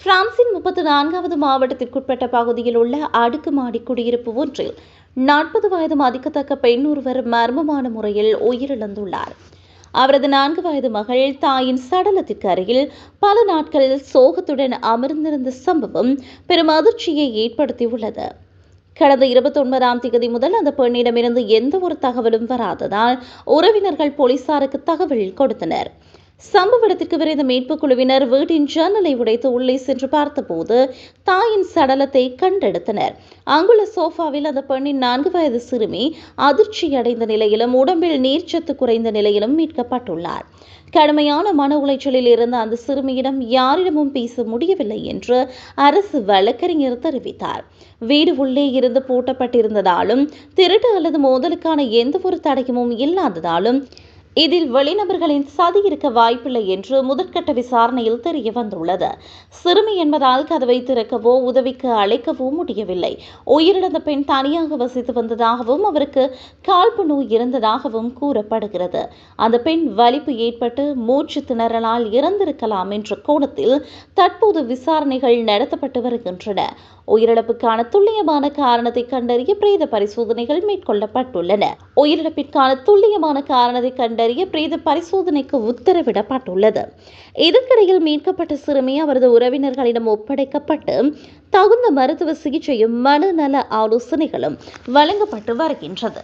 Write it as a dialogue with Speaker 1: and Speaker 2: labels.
Speaker 1: பிரான்சின் 34வது மாவட்டத்திற்குட்பட்ட பகுதியில் உள்ள அடுக்குமாடி குடியிருப்பு ஒன்றில் 40 வயது மதிக்கத்தக்க பெண் ஒருவர் மர்மமான முறையில் உயிரிழந்துள்ளார். அவரது 4 வயது மகள் தாயின் சடலத்திற்கு அருகில் பல நாட்கள் சோகத்துடன் அமர்ந்திருந்த சம்பவம் பெரும் அதிர்ச்சியை ஏற்படுத்தியுள்ளது. கடந்த 29ஆம் தேதி முதல் அந்த பெண்ணிடமிருந்து எந்த ஒரு தகவலும் வராததால் உறவினர்கள் போலீசாருக்கு தகவல் கொடுத்தனர். சம்பவ இடத்திற்கு விரைந்த மீட்புக் குழுவினர் வீட்டின் ஜன்னலை உடைத்து உள்ளே சென்று பார்த்தபோது தாயின் சடலத்தை கண்டெடுத்தனர். அங்குள்ள சோஃபாவில் அந்த பெண்ணின் 4 வயது சிறுமி அதிர்ச்சியடைந்த நிலையிலும் உடம்பில் நீர்ச்சத்து குறைந்த நிலையிலும் மீட்கப்பட்டுள்ளார். கடுமையான மன உளைச்சலில் இருந்த அந்த சிறுமியிடம் யாரிடமும் பேச முடியவில்லை என்று அரசு வழக்கறிஞர் தெரிவித்தார். வீடு உள்ளே இருந்து பூட்டப்பட்டிருந்ததாலும் திருட்டு அல்லது மோதலுக்கான எந்த ஒரு தடயமும் இல்லாததாலும் இதில் வெளிநபர்களின் சதி இருக்க வாய்ப்பில்லை என்று முதற்கட்ட விசாரணையில் தெரிய வந்துள்ளது. சிறுமி என்பதால் கதவை திறக்கவோ உதவிக்கு அழைக்கவோ முடியவில்லை. உயிரிழந்த பெண் தனியாக வசித்து வந்ததாகவும் அவருக்கு காழ்ப்பு நோய் இருந்ததாகவும் கூறப்படுகிறது. அந்த பெண் வலிப்பு ஏற்பட்டு மூச்சு திணறலால் இறந்திருக்கலாம் என்ற கோணத்தில் தற்போது விசாரணைகள் நடத்தப்பட்டு வருகின்றன. உயிரிழப்புக்கான துல்லியமான காரணத்தை கண்டறிய பிரேத பரிசோதனைகள் மேற்கொள்ளப்பட்டுள்ளன. உயிரிழப்பிற்கான துல்லியமான காரணத்தை கண்டறிய பிரேத பரிசோதனைக்கு உத்தரவிடப்பட்டுள்ளது. இதற்கிடையில் மீட்கப்பட்ட சிறுமி அவரது உறவினர்களிடம் ஒப்படைக்கப்பட்டு தகுந்த மருத்துவ சிகிச்சையும் மனநல ஆலோசனைகளும் வழங்கப்பட்டு வருகின்றது.